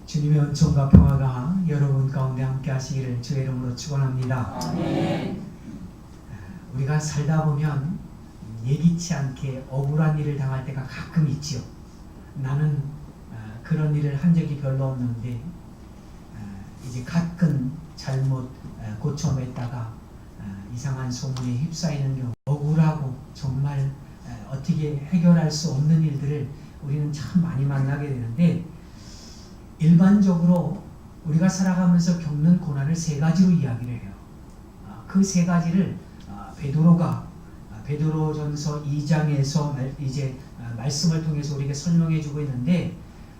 주님의 은총과 평화가 여러분 가운데 함께 하시기를 주의 이름으로 축원합니다. 아멘. 우리가 살다 보면 예기치 않게 억울한 일을 당할 때가 가끔 있지요. 나는 그런 일을 한 적이 별로 없는데 이제 가끔 잘못 고쳐냈다가 이상한 소문에 휩싸이는 경우, 억울하고 정말 어떻게 해결할 수 없는 일들을 우리는 참 많이 만나게 되는데, 일반적으로 우리가 살아가면서 겪는 고난을 세 가지로 이야기를 해요. 그 세 가지를 베드로가 베드로전서 2장에서 이제 말씀을 통해서 우리에게 설명해 주고 있는데,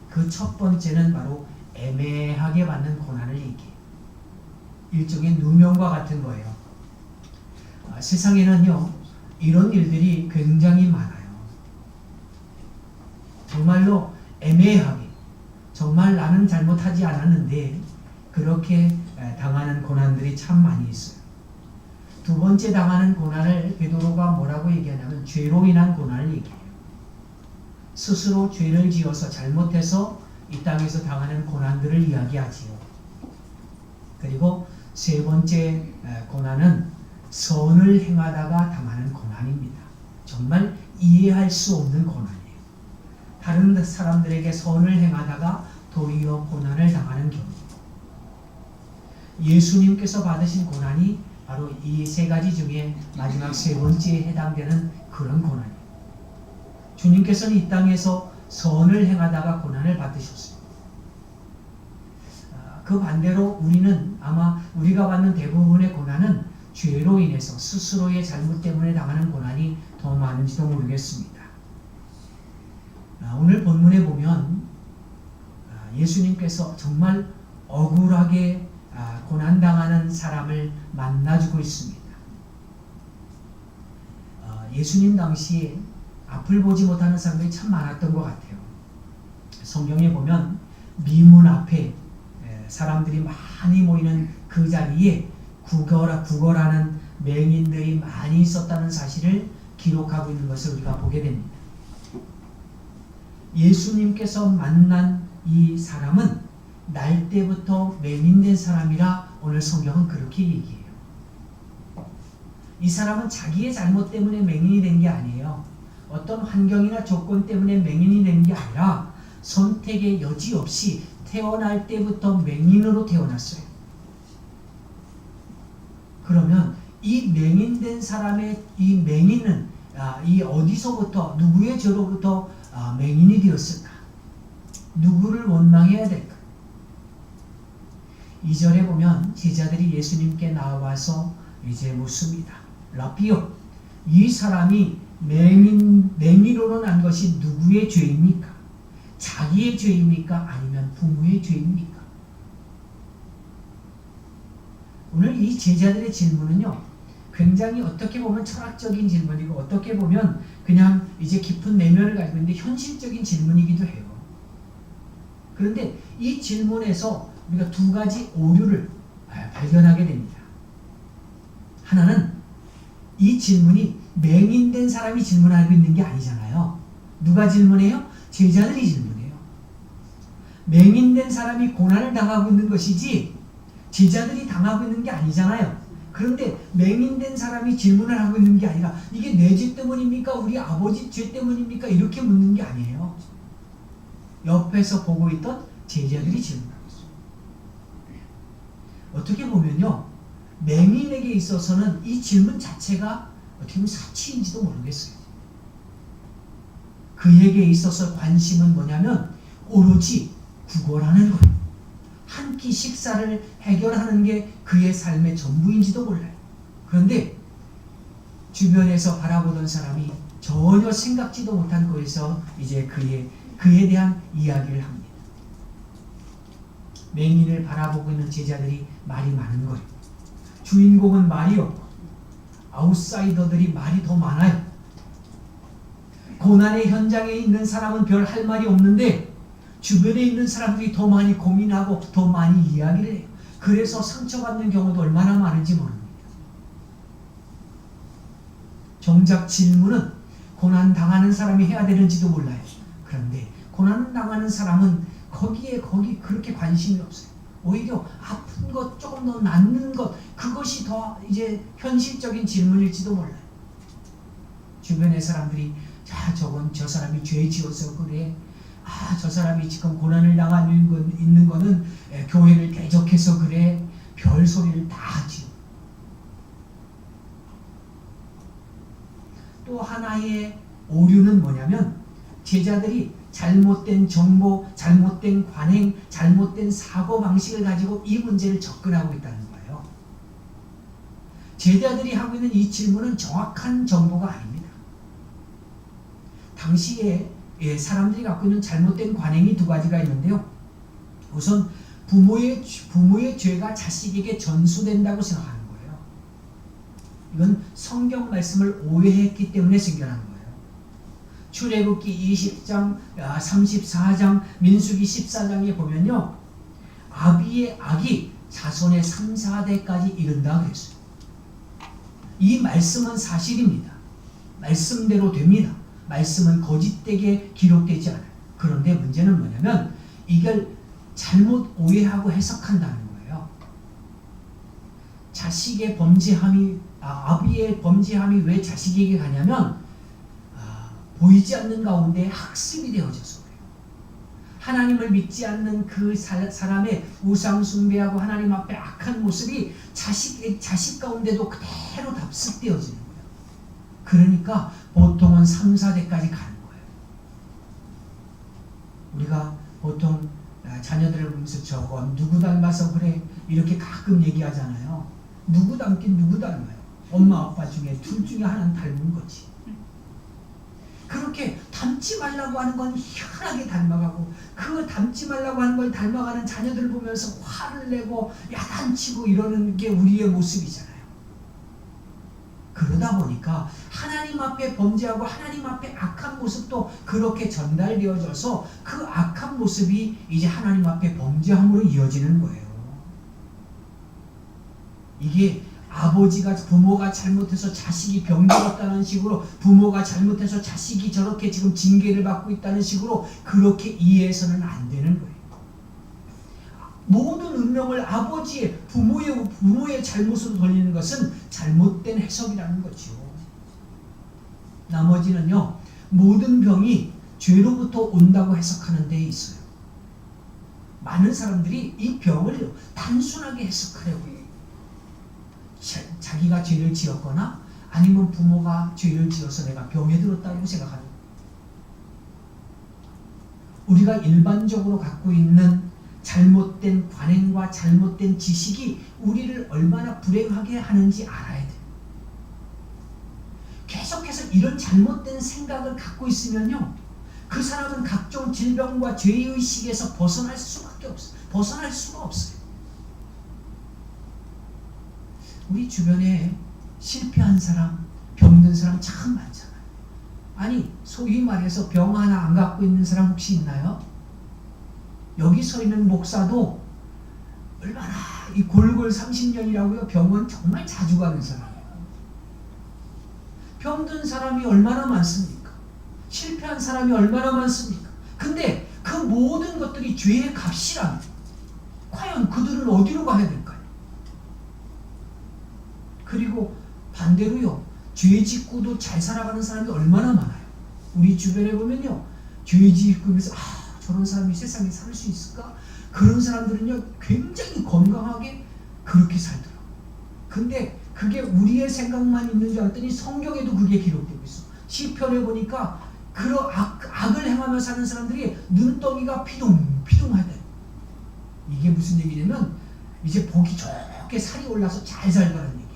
그 첫 번째는 바로 애매하게 받는 고난을 얘기해요. 일종의 누명과 같은 거예요. 세상에는요, 이런 일들이 굉장히 많아요. 정말로 애매하게, 정말 나는 잘못하지 않았는데 그렇게 당하는 고난들이 참 많이 있어요. 두 번째 당하는 고난을 베드로가 뭐라고 얘기하냐면 죄로 인한 고난을 얘기해요. 스스로 죄를 지어서 잘못해서 이 땅에서 당하는 고난들을 이야기하지요. 그리고 세 번째 고난은 선을 행하다가 당하는 고난입니다. 정말 이해할 수 없는 고난이에요. 다른 사람들에게 선을 행하다가 도리어 고난을 당하는 경우. 예수님께서 받으신 고난이 바로 이 세 가지 중에 마지막 세 번째에 해당되는 그런 고난이에요. 주님께서는 이 땅에서 선을 행하다가 고난을 받으셨어요. 그 반대로 우리는 아마 우리가 받는 대부분의 고난은 죄로 인해서 스스로의 잘못 때문에 당하는 고난이 더 많은지도 모르겠습니다. 오늘 본문에 보면 예수님께서 정말 억울하게 고난당하는 사람을 만나주고 있습니다. 예수님 당시에 앞을 보지 못하는 사람들이 참 많았던 것 같아요. 성경에 보면 미문 앞에 사람들이 많이 모이는 그 자리에 구걸하는 맹인들이 많이 있었다는 사실을 기록하고 있는 것을 우리가 보게 됩니다. 예수님께서 만난 이 사람은 날 때부터 맹인된 사람이라 오늘 성경은 그렇게 얘기해요. 이 사람은 자기의 잘못 때문에 맹인이 된 게 아니에요. 어떤 환경이나 조건 때문에 맹인이 된 게 아니라 선택의 여지 없이 태어날 때부터 맹인으로 태어났어요. 그러면 이 맹인된 사람의 이 맹인은 이 어디서부터, 누구의 죄로부터 맹인이 되었을까? 누구를 원망해야 될까? 2절에 보면 제자들이 예수님께 나와서 이제 묻습니다. 라피요, 이 사람이 맹인으로 난 것이 누구의 죄입니까? 자기의 죄입니까? 아니면 부모의 죄입니까? 오늘 이 제자들의 질문은요, 굉장히 어떻게 보면 철학적인 질문이고 어떻게 보면 그냥 이제 깊은 내면을 가지고 있는데 현실적인 질문이기도 해요. 그런데 이 질문에서 우리가 두 가지 오류를 발견하게 됩니다. 하나는 이 질문이 맹인된 사람이 질문하고 있는 게 아니잖아요. 누가 질문해요? 제자들이 질문해요. 맹인된 사람이 고난을 당하고 있는 것이지 제자들이 당하고 있는 게 아니잖아요. 그런데 맹인된 사람이 질문을 하고 있는 게 아니라 이게 내 죄 때문입니까? 우리 아버지 죄 때문입니까? 이렇게 묻는 게 아니에요. 옆에서 보고 있던 제자들이 질문하고 있어요. 어떻게 보면요, 맹인에게 있어서는 이 질문 자체가 어떻게 보면 사치인지도 모르겠어요. 그에게 있어서 관심은 뭐냐면 오로지 구걸하는 거예요. 한 끼 식사를 해결하는 게 그의 삶의 전부인지도 몰라요. 그런데 주변에서 바라보던 사람이 전혀 생각지도 못한 곳에서 이제 그에 대한 이야기를 합니다. 맹인을 바라보고 있는 제자들이 말이 많은 거예요. 주인공은 말이 없고 아웃사이더들이 말이 더 많아요. 고난의 현장에 있는 사람은 별 할 말이 없는데 주변에 있는 사람들이 더 많이 고민하고 더 많이 이야기를 해요. 그래서 상처받는 경우도 얼마나 많은지 모릅니다. 정작 질문은 고난 당하는 사람이 해야 되는지도 몰라요. 그런데 고난 당하는 사람은 거기 그렇게 관심이 없어요. 오히려 아픈 것, 조금 더 낫는 것, 그것이 더 이제 현실적인 질문일지도 몰라요. 주변의 사람들이 저 사람이 죄 지어서 그래. 저 사람이 지금 고난을 당하고 있는 거는 교회를 대적해서 그래. 별 소리를 다 하지요. 또 하나의 오류는 뭐냐면 제자들이 잘못된 정보, 잘못된 관행, 잘못된 사고방식을 가지고 이 문제를 접근하고 있다는 거예요. 제자들이 하고 있는 이 질문은 정확한 정보가 아닙니다. 당시에 사람들이 갖고 있는 잘못된 관행이 두 가지가 있는데요. 우선 부모의 죄가 자식에게 전수된다고 생각하는 거예요. 이건 성경 말씀을 오해했기 때문에 생겨난 거예요. 출애굽기 20장, 34장, 민수기 14장에 보면요. 아비의 악이 자손의 3, 4대까지 이른다 그랬어요. 이 말씀은 사실입니다. 말씀대로 됩니다. 말씀은 거짓되게 기록되지 않아요. 그런데 문제는 뭐냐면 이걸 잘못 오해하고 해석한다는 거예요. 자식의 범죄함이 아비의 범죄함이 왜 자식에게 가냐면 보이지 않는 가운데 학습이 되어져서 그래요. 하나님을 믿지 않는 그 사람의 우상 숭배하고 하나님 앞에 악한 모습이 자식 가운데도 그대로 답습되어지는 거예요. 그러니까 보통은 3, 4대까지 가는 거예요. 우리가 보통 자녀들을 보면서 저건 누구 닮아서 그래 이렇게 가끔 얘기하잖아요. 누구 닮긴 누구 닮아요. 엄마 아빠 중에 둘 중에 하나는 닮은 거지. 그렇게 닮지 말라고 하는 건 희한하게 닮아가고 그 닮지 말라고 하는 걸 닮아가는 자녀들을 보면서 화를 내고 야단치고 이러는 게 우리의 모습이잖아요. 그러다 보니까 하나님 앞에 범죄하고 하나님 앞에 악한 모습도 그렇게 전달되어져서 그 악한 모습이 이제 하나님 앞에 범죄함으로 이어지는 거예요. 이게 부모가 잘못해서 자식이 병들었다는 식으로 부모가 잘못해서 자식이 저렇게 지금 징계를 받고 있다는 식으로 그렇게 이해해서는 안 되는 거예요. 모든 운명을 아버지의 부모의 잘못으로 돌리는 것은 잘못된 해석이라는 거죠. 나머지는요, 모든 병이 죄로부터 온다고 해석하는 데 있어요. 많은 사람들이 이 병을 단순하게 해석하려고 해요. 자기가 죄를 지었거나 아니면 부모가 죄를 지어서 내가 병에 들었다고 생각하는 거예요. 우리가 일반적으로 갖고 있는 잘못된 관행과 잘못된 지식이 우리를 얼마나 불행하게 하는지 알아야 돼요. 계속해서 이런 잘못된 생각을 갖고 있으면요, 그 사람은 각종 질병과 죄의식에서 벗어날 수밖에 없어요. 벗어날 수가 없어요. 우리 주변에 실패한 사람, 병든 사람 참 많잖아요. 아니, 소위 말해서 병 하나 안 갖고 있는 사람 혹시 있나요? 여기 서 있는 목사도 얼마나 이 골골 30년이라고요. 병원 정말 자주 가는 사람이에요. 병든 사람이 얼마나 많습니까? 실패한 사람이 얼마나 많습니까? 근데 그 모든 것들이 죄의 값이라면 과연 그들은 어디로 가야 될까요? 그리고 반대로요, 죄 짓고도 잘 살아가는 사람이 얼마나 많아요. 우리 주변에 보면요, 죄 짓고면서 저런 사람이 세상에 살 수 있을까? 그런 사람들은요, 굉장히 건강하게 그렇게 살더라고요. 근데 그게 우리의 생각만 있는 줄 알았더니 성경에도 그게 기록되고 있어. 시편에 보니까 그런 악을 행하며 사는 사람들이 눈덩이가 피둥피둥하대. 이게 무슨 얘기냐면 이제 보기 좋게 살이 올라서 잘 살더라는 얘기예요.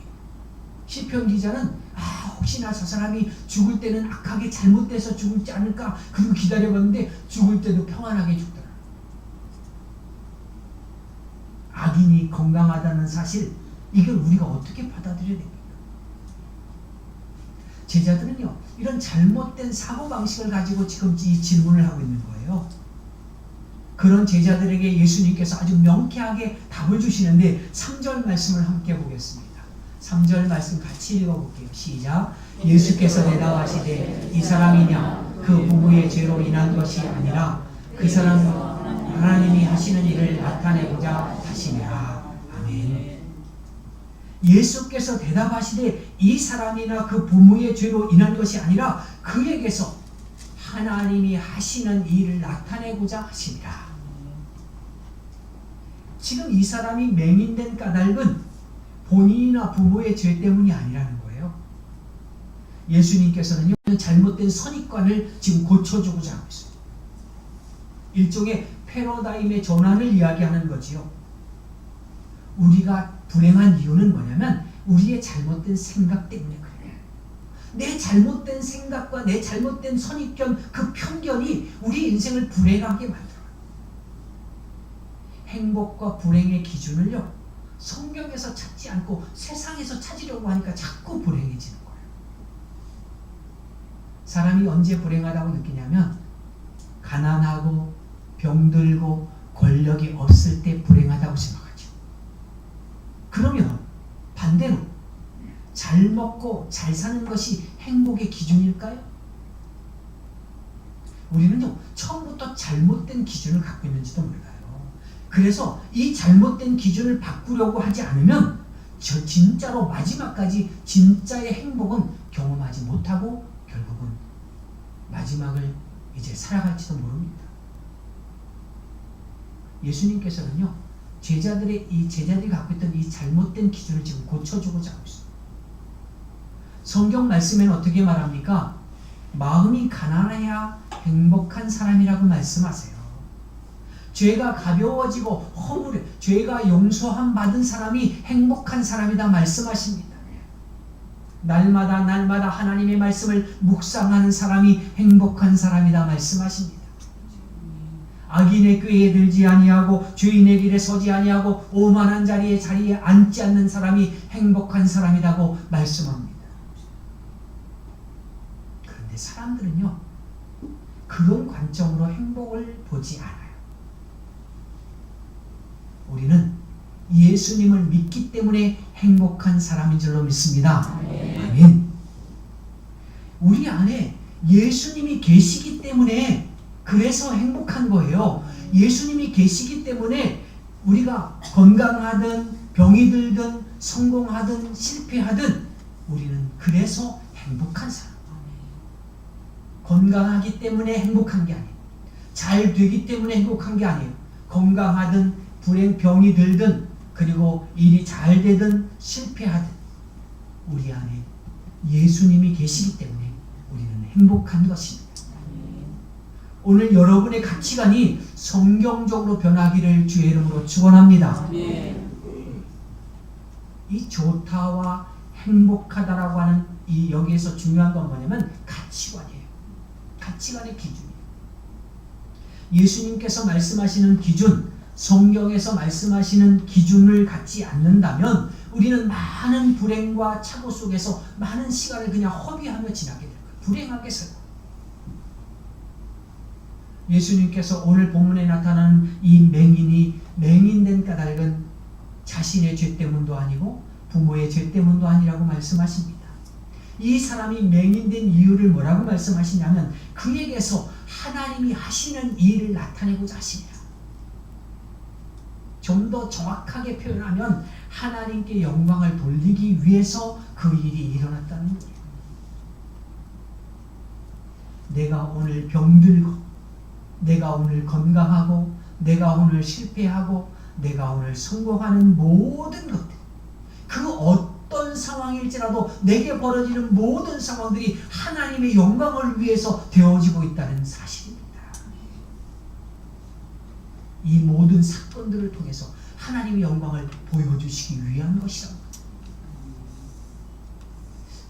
시편 기자는 혹시나 저 사람이 죽을 때는 악하게 잘못돼서 죽을지 않을까 그리고 기다려봤는데 죽을 때도 평안하게 죽더라. 악인이 건강하다는 사실, 이걸 우리가 어떻게 받아들여야 됩니까? 제자들은요, 이런 잘못된 사고방식을 가지고 지금 이 질문을 하고 있는 거예요. 그런 제자들에게 예수님께서 아주 명쾌하게 답을 주시는데 3절 말씀을 함께 보겠습니다. 3절 말씀 같이 읽어볼게요. 시작. 예수께서 대답하시되 이 사람이냐 그 부모의 죄로 인한 것이 아니라 그 사람이 하나님이 하시는 일을 나타내고자 하시니라. 아멘. 예수께서 대답하시되 이 사람이나 그 부모의 죄로 인한 것이 아니라 그에게서 하나님이 하시는 일을 나타내고자 하시니라. 지금 이 사람이 맹인된 까닭은 본인이나 부모의 죄 때문이 아니라는 거예요. 예수님께서는요, 잘못된 선입관을 지금 고쳐주고자 하고 있어요. 일종의 패러다임의 전환을 이야기하는 거지요. 우리가 불행한 이유는 뭐냐면 우리의 잘못된 생각 때문에 그래요. 내 잘못된 생각과 내 잘못된 선입견, 그 편견이 우리 인생을 불행하게 만들어요. 행복과 불행의 기준을요, 성경에서 찾지 않고 세상에서 찾으려고 하니까 자꾸 불행해지는 거예요. 사람이 언제 불행하다고 느끼냐면 가난하고 병들고 권력이 없을 때 불행하다고 생각하죠. 그러면 반대로 잘 먹고 잘 사는 것이 행복의 기준일까요? 우리는요, 처음부터 잘못된 기준을 갖고 있는지도 몰라요. 그래서 이 잘못된 기준을 바꾸려고 하지 않으면 진짜로 마지막까지 진짜의 행복은 경험하지 못하고 결국은 마지막을 이제 살아갈지도 모릅니다. 예수님께서는요, 제자들이 갖고 있던 이 잘못된 기준을 지금 고쳐주고자 하고 있어요. 성경 말씀에는 어떻게 말합니까? 마음이 가난해야 행복한 사람이라고 말씀하세요. 죄가 가벼워지고 허물에 죄가 용서함 받은 사람이 행복한 사람이다 말씀하십니다. 날마다 하나님의 말씀을 묵상하는 사람이 행복한 사람이다 말씀하십니다. 악인의 꾀에 들지 아니하고 죄인의 길에 서지 아니하고 오만한 자리에 앉지 않는 사람이 행복한 사람이라고 말씀합니다. 그런데 사람들은요, 그런 관점으로 행복을 보지 않아요. 우리는 예수님을 믿기 때문에 행복한 사람인 줄로 믿습니다. 아멘. 우리 안에 예수님이 계시기 때문에 그래서 행복한 거예요. 예수님이 계시기 때문에 우리가 건강하든 병이 들든 성공하든 실패하든 우리는 그래서 행복한 사람. 건강하기 때문에 행복한 게 아니에요. 잘 되기 때문에 행복한 게 아니에요. 건강하든 병이 들든 그리고 일이 잘 되든 실패하든 우리 안에 예수님이 계시기 때문에 우리는 행복한 것입니다. 오늘 여러분의 가치관이 성경적으로 변하기를 주의 이름으로 축원합니다. 이 좋다와 행복하다라고 하는 이 여기에서 중요한 건 뭐냐면 가치관이에요. 가치관의 기준이에요. 예수님께서 말씀하시는 기준, 성경에서 말씀하시는 기준을 갖지 않는다면 우리는 많은 불행과 착오 속에서 많은 시간을 그냥 허비하며 지나게 될 거예요. 불행하게 살고. 예수님께서 오늘 본문에 나타나는 이 맹인이 맹인된 까닭은 자신의 죄 때문도 아니고 부모의 죄 때문도 아니라고 말씀하십니다. 이 사람이 맹인된 이유를 뭐라고 말씀하시냐면 그에게서 하나님이 하시는 일을 나타내고자 하시냐. 좀 더 정확하게 표현하면 하나님께 영광을 돌리기 위해서 그 일이 일어났다는 거예요. 내가 오늘 병들고 내가 오늘 건강하고 내가 오늘 실패하고 내가 오늘 성공하는 모든 것들, 그 어떤 상황일지라도 내게 벌어지는 모든 상황들이 하나님의 영광을 위해서 되어지고 있다는 사실입니다. 이 모든 사건들을 통해서 하나님의 영광을 보여주시기 위한 것이라고.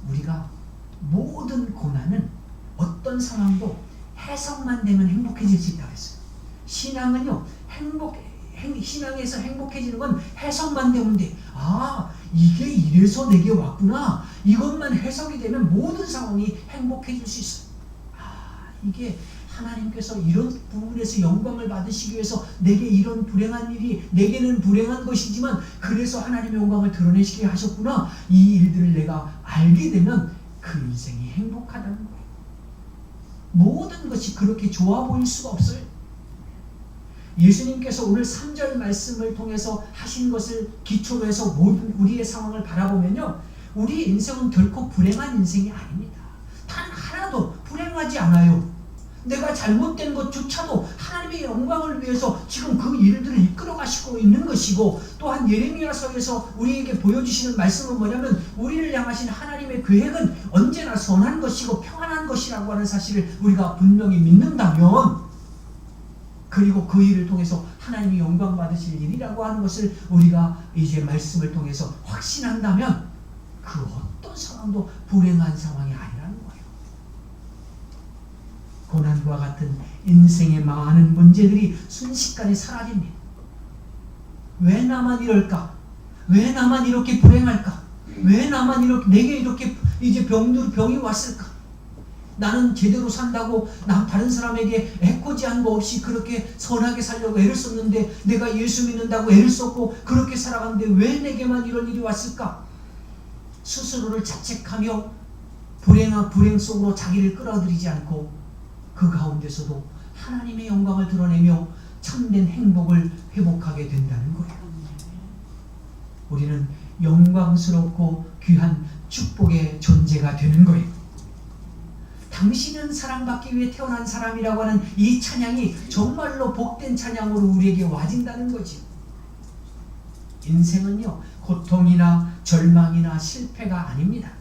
우리가 모든 고난은 어떤 상황도 해석만 되면 행복해질 수 있다고 했어요. 신앙은요, 신앙에서 행복해지는 건 해석만 되면 돼. 아, 이게 이래서 내게 왔구나. 이것만 해석이 되면 모든 상황이 행복해질 수 있어요. 아, 이게 하나님께서 이런 부분에서 영광을 받으시기 위해서 내게 이런 불행한 일이 내게는 불행한 것이지만 그래서 하나님의 영광을 드러내시게 하셨구나. 이 일들을 내가 알게 되면 그 인생이 행복하다는 거예요. 모든 것이 그렇게 좋아 보일 수가 없어요. 예수님께서 오늘 3절 말씀을 통해서 하신 것을 기초로 해서 모든 우리의 상황을 바라보면요, 우리 인생은 결코 불행한 인생이 아닙니다. 단 하나도 불행하지 않아요. 내가 잘못된 것조차도 하나님의 영광을 위해서 지금 그 일들을 이끌어 가시고 있는 것이고, 또한 예레미야서에서 우리에게 보여주시는 말씀은 뭐냐면, 우리를 향하신 하나님의 계획은 언제나 선한 것이고 평안한 것이라고 하는 사실을 우리가 분명히 믿는다면, 그리고 그 일을 통해서 하나님이 영광 받으실 일이라고 하는 것을 우리가 이제 말씀을 통해서 확신한다면, 그 어떤 상황도 불행한 상황이 아니라는 거예요. 고난과 같은 인생의 많은 문제들이 순식간에 사라집니다. 왜 나만 이럴까? 왜 나만 이렇게 불행할까? 왜 나만 이렇게, 내게 이렇게 이제 병이 왔을까? 나는 제대로 산다고 다른 사람에게 해코지한 거 없이 그렇게 선하게 살려고 애를 썼는데, 내가 예수 믿는다고 애를 썼고 그렇게 살아갔는데 왜 내게만 이런 일이 왔을까? 스스로를 자책하며 불행 속으로 자기를 끌어들이지 않고, 그 가운데서도 하나님의 영광을 드러내며 참된 행복을 회복하게 된다는 거예요. 우리는 영광스럽고 귀한 축복의 존재가 되는 거예요. 당신은 사랑받기 위해 태어난 사람이라고 하는 이 찬양이 정말로 복된 찬양으로 우리에게 와진다는 거지. 인생은요, 고통이나 절망이나 실패가 아닙니다.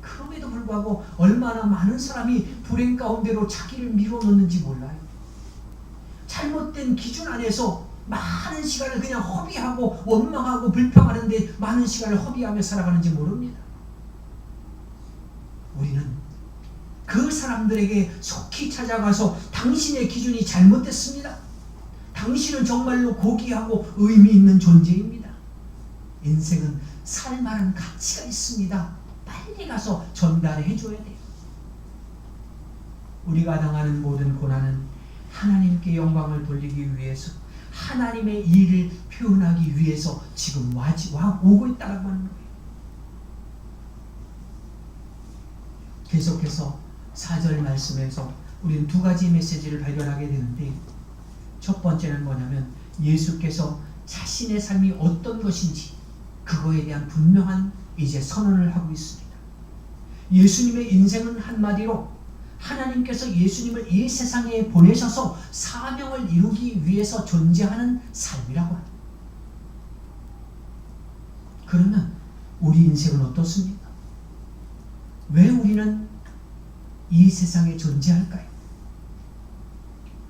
그럼에도 불구하고 얼마나 많은 사람이 불행 가운데로 자기를 밀어넣는지 몰라요. 잘못된 기준 안에서 많은 시간을 그냥 허비하고 원망하고 불평하는데 많은 시간을 허비하며 살아가는지 모릅니다. 우리는 그 사람들에게 속히 찾아가서 당신의 기준이 잘못됐습니다. 당신은 정말로 고귀하고 의미 있는 존재입니다. 인생은 살만한 가치가 있습니다. 빨리 가서 전달해 줘야 돼요. 우리가 당하는 모든 고난은 하나님께 영광을 돌리기 위해서, 하나님의 일을 표현하기 위해서 지금 오고 있다고 하는 거예요. 계속해서 4절 말씀에서 우리는 두 가지 메시지를 발견하게 되는데, 첫 번째는 뭐냐면 예수께서 자신의 삶이 어떤 것인지 그거에 대한 분명한 이제 선언을 하고 있습니다. 예수님의 인생은 한마디로 하나님께서 예수님을 이 세상에 보내셔서 사명을 이루기 위해서 존재하는 삶이라고 합니다. 그러면 우리 인생은 어떻습니까? 왜 우리는 이 세상에 존재할까요?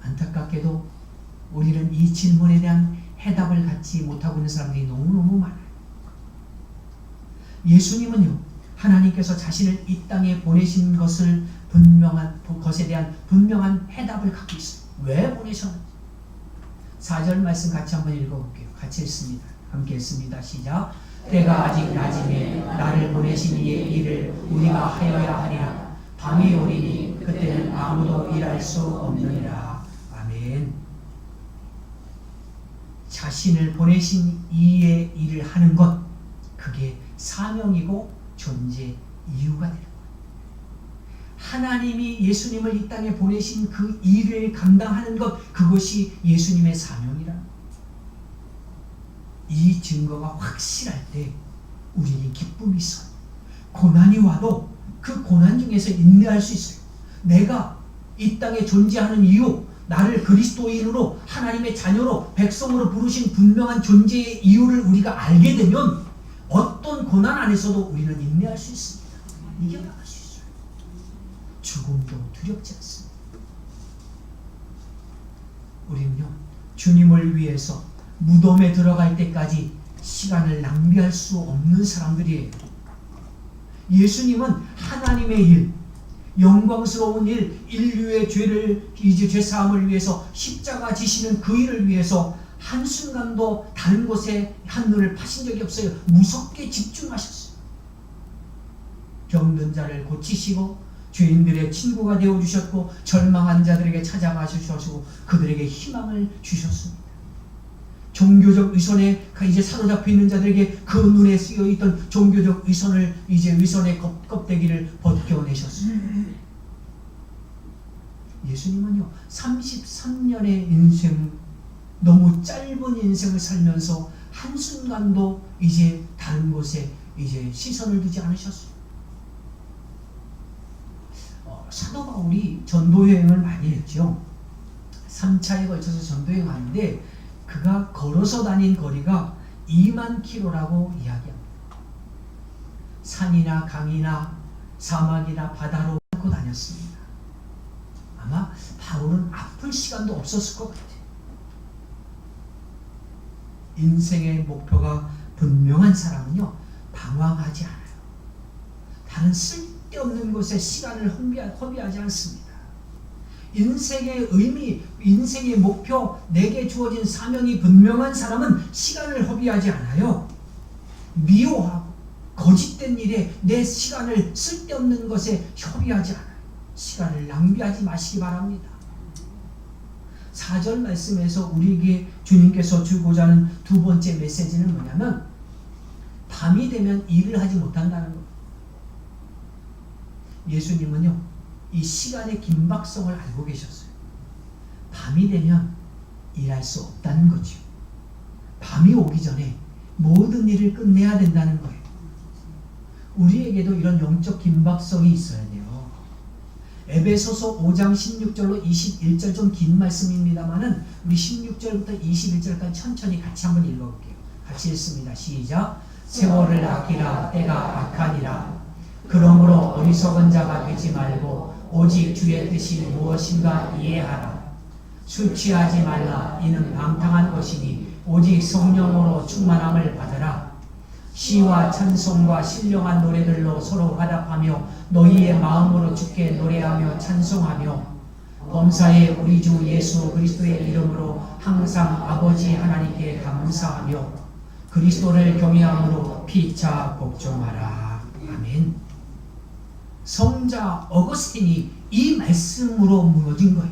안타깝게도 우리는 이 질문에 대한 해답을 갖지 못하고 있는 사람들이 너무너무 많아요. 예수님은요, 하나님께서 자신을 이 땅에 보내신 것에 대한 분명한 해답을 갖고 있어요. 왜 보내셨는지. 4절 말씀 같이 한번 읽어볼게요. 같이 읽습니다. 함께 읽습니다. 시작. 때가 아직 낮이매 나를 보내신 이의 일을 우리가 하여야 하리라. 밤이 오리니 그때는 아무도 일할 수 없느니라. 아멘. 자신을 보내신 이의 일을 하는 것, 그게 사명이고 존재 이유가 되는 거예요. 하나님이 예수님을 이 땅에 보내신 그 일을 감당하는 것, 그것이 예수님의 사명이라. 이 증거가 확실할 때 우리는 기쁨이 있어요. 고난이 와도 그 고난 중에서 인내할 수 있어요. 내가 이 땅에 존재하는 이유, 나를 그리스도인으로 하나님의 자녀로 백성으로 부르신 분명한 존재의 이유를 우리가 알게 되면 어떤 고난 안에서도 우리는 인내할 수 있습니다. 이겨나갈 수 있어요. 죽음도 두렵지 않습니다. 우리는요, 주님을 위해서 무덤에 들어갈 때까지 시간을 낭비할 수 없는 사람들이에요. 예수님은 하나님의 일, 영광스러운 일, 인류의 죄 사함을 위해서 십자가 지시는 그 일을 위해서 한순간도 다른 곳에 한눈을 파신 적이 없어요. 무섭게 집중하셨어요. 병든 자를 고치시고 죄인들의 친구가 되어주셨고 절망한 자들에게 찾아가 주셔서 그들에게 희망을 주셨습니다. 종교적 위선에 이제 사로잡혀 있는 자들에게 그 눈에 쓰여 있던 종교적 위선을 이제 위선의 껍데기를 벗겨내셨습니다. 예수님은요 33년의 인생, 너무 짧은 인생을 살면서 한순간도 이제 다른 곳에 이제 시선을 두지 않으셨어요. 사도 바울이 전도여행을 많이 했죠. 3차에 걸쳐서 전도여행하는데 그가 걸어서 다닌 거리가 2만 킬로라고 이야기합니다. 산이나 강이나 사막이나 바다로 싣고 다녔습니다. 아마 바울은 아플 시간도 없었을 것 같아요. 인생의 목표가 분명한 사람은요 방황하지 않아요. 다른 쓸데없는 것에 시간을 허비하지 않습니다. 인생의 의미, 인생의 목표, 내게 주어진 사명이 분명한 사람은 시간을 허비하지 않아요. 미워하고 거짓된 일에 내 시간을 쓸데없는 것에 허비하지 않아요. 시간을 낭비하지 마시기 바랍니다. 4절 말씀에서 우리에게 주님께서 주고자 하는 두 번째 메시지는 뭐냐면 밤이 되면 일을 하지 못한다는 겁니다. 예수님은요 이 시간의 긴박성을 알고 계셨어요. 밤이 되면 일할 수 없다는 거죠. 밤이 오기 전에 모든 일을 끝내야 된다는 거예요. 우리에게도 이런 영적 긴박성이 있어야 돼요. 에베소서 5장 16절로 21절 좀 긴 말씀입니다만은 우리 16절부터 21절까지 천천히 같이 한번 읽어볼게요. 같이 읽습니다. 시작. 세월을 아끼라 때가 악하니라. 그러므로 어리석은 자가 되지 말고 오직 주의 뜻이 무엇인가 이해하라. 술 취하지 말라. 이는 방탕한 것이니 오직 성령으로 충만함을 받으라. 시와 찬송과 신령한 노래들로 서로 화답하며 너희의 마음으로 주께 노래하며 찬송하며 범사에 우리 주 예수 그리스도의 이름으로 항상 아버지 하나님께 감사하며 그리스도를 경외함으로 피차 복종하라. 아멘. 성자 어거스틴이 이 말씀으로 무너진 거예요.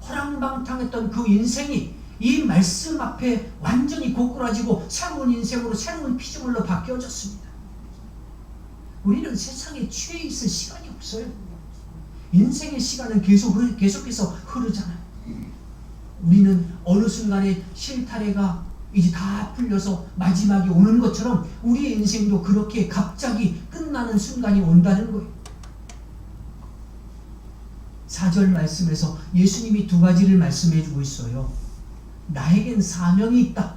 허랑방탕했던 그 인생이 이 말씀 앞에 완전히 고꾸라지고 새로운 인생으로 새로운 피조물로 바뀌어졌습니다. 우리는 세상에 취해 있을 시간이 없어요. 인생의 시간은 계속해서 흐르잖아요. 우리는 어느 순간에 실타래가 이제 다 풀려서 마지막이 오는 것처럼 우리의 인생도 그렇게 갑자기 끝나는 순간이 온다는 거예요. 4절 말씀에서 예수님이 두 가지를 말씀해 주고 있어요. 나에겐 사명이 있다.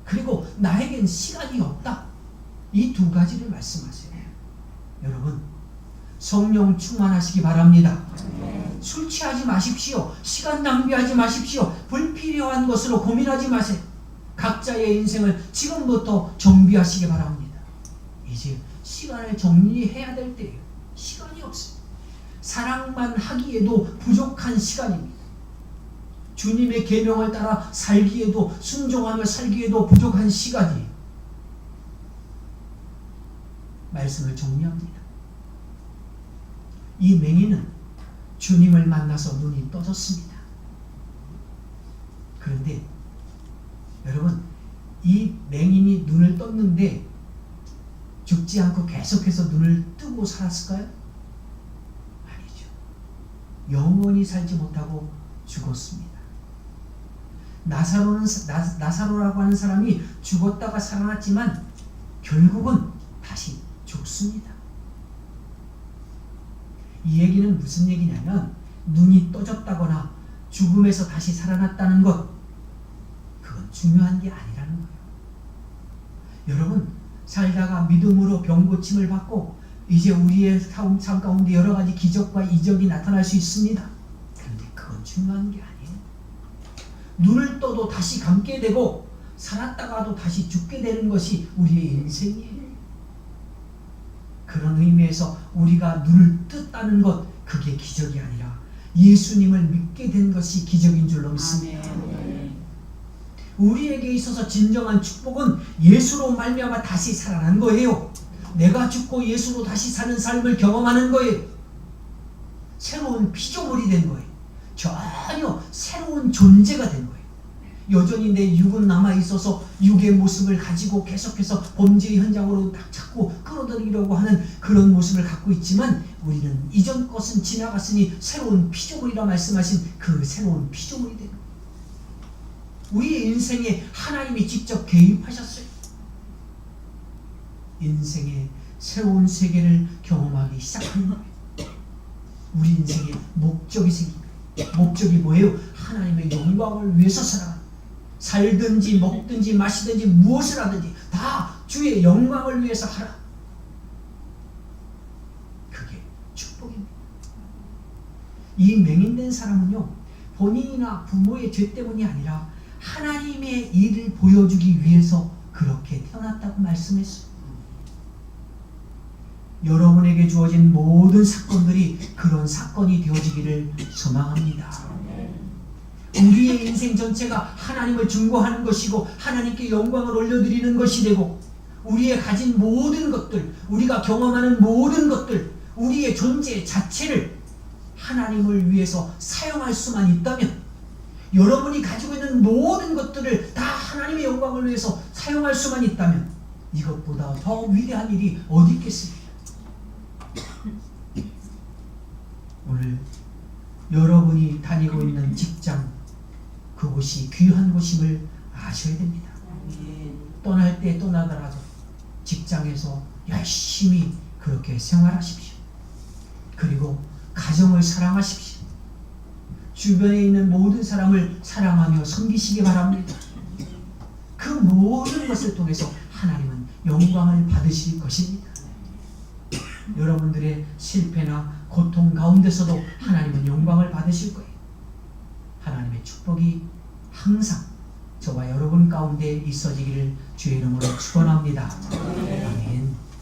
그리고 나에겐 시간이 없다. 이 두 가지를 말씀하세요. 여러분 성령 충만하시기 바랍니다. 술 취하지 마십시오. 시간 낭비하지 마십시오. 불필요한 것으로 고민하지 마세요. 각자의 인생을 지금부터 정비하시기 바랍니다. 이제 시간을 정리해야 될 때예요. 시간이 없어요. 사랑만 하기에도 부족한 시간입니다. 주님의 계명을 따라 살기에도 순종하며 살기에도 부족한 시간이에요. 말씀을 정리합니다. 이 맹인은 주님을 만나서 눈이 떠졌습니다. 그런데 여러분 이 맹인이 눈을 떴는데 죽지 않고 계속해서 눈을 뜨고 살았을까요? 아니죠. 영원히 살지 못하고 죽었습니다. 나사로라고 하는 사람이 죽었다가 살아났지만 결국은 다시 죽습니다. 이 얘기는 무슨 얘기냐면 눈이 떠졌다거나 죽음에서 다시 살아났다는 것, 그건 중요한 게 아니라는 거예요. 여러분 살다가 믿음으로 병고침을 받고 이제 우리의 삶 가운데 여러 가지 기적과 이적이 나타날 수 있습니다. 그런데 그건 중요한 게 아니에요. 눈을 떠도 다시 감게 되고 살았다가도 다시 죽게 되는 것이 우리의 인생이에요. 그런 의미에서 우리가 눈을 떴다는 것, 그게 기적이 아니라 예수님을 믿게 된 것이 기적인 줄로 믿습니다. 우리에게 있어서 진정한 축복은 예수로 말미암아 다시 살아난 거예요. 내가 죽고 예수로 다시 사는 삶을 경험하는 거예요. 새로운 피조물이 된 거예요. 전혀 새로운 존재가 된 거예요. 여전히 내 육은 남아있어서 육의 모습을 가지고 계속해서 범죄의 현장으로 자꾸 끌어들이려고 하는 그런 모습을 갖고 있지만 우리는 이전 것은 지나갔으니 새로운 피조물이라 말씀하신 그 새로운 피조물이 되는 거예요. 우리의 인생에 하나님이 직접 개입하셨어요. 인생의 새로운 세계를 경험하기 시작하는 거예요. 우리 인생에 목적이 생깁니다. 목적이 뭐예요? 하나님의 영광을 위해서 살아가는 거예요. 살든지 먹든지 마시든지 무엇을 하든지 다 주의 영광을 위해서 하라. 그게 축복입니다. 이 맹인된 사람은요, 본인이나 부모의 죄 때문이 아니라 하나님의 일을 보여주기 위해서 그렇게 태어났다고 말씀했어요. 여러분에게 주어진 모든 사건들이 그런 사건이 되어지기를 소망합니다. 우리의 인생 전체가 하나님을 증거하는 것이고 하나님께 영광을 올려드리는 것이 되고, 우리의 가진 모든 것들, 우리가 경험하는 모든 것들, 우리의 존재 자체를 하나님을 위해서 사용할 수만 있다면, 여러분이 가지고 있는 모든 것들을 다 하나님의 영광을 위해서 사용할 수만 있다면 이것보다 더 위대한 일이 어디 있겠습니까? 오늘 여러분이 다니고 있는 직장, 그곳이 귀한 곳임을 아셔야 됩니다. 떠날 때 떠나더라도 직장에서 열심히 그렇게 생활하십시오. 그리고 가정을 사랑하십시오. 주변에 있는 모든 사람을 사랑하며 섬기시기 바랍니다. 그 모든 것을 통해서 하나님은 영광을 받으실 것입니다. 여러분들의 실패나 고통 가운데서도 하나님은 영광을 받으실 거예요. 하나님의 축복이 항상 저와 여러분 가운데 있어지기를 주의 이름으로 축원합니다. 아멘.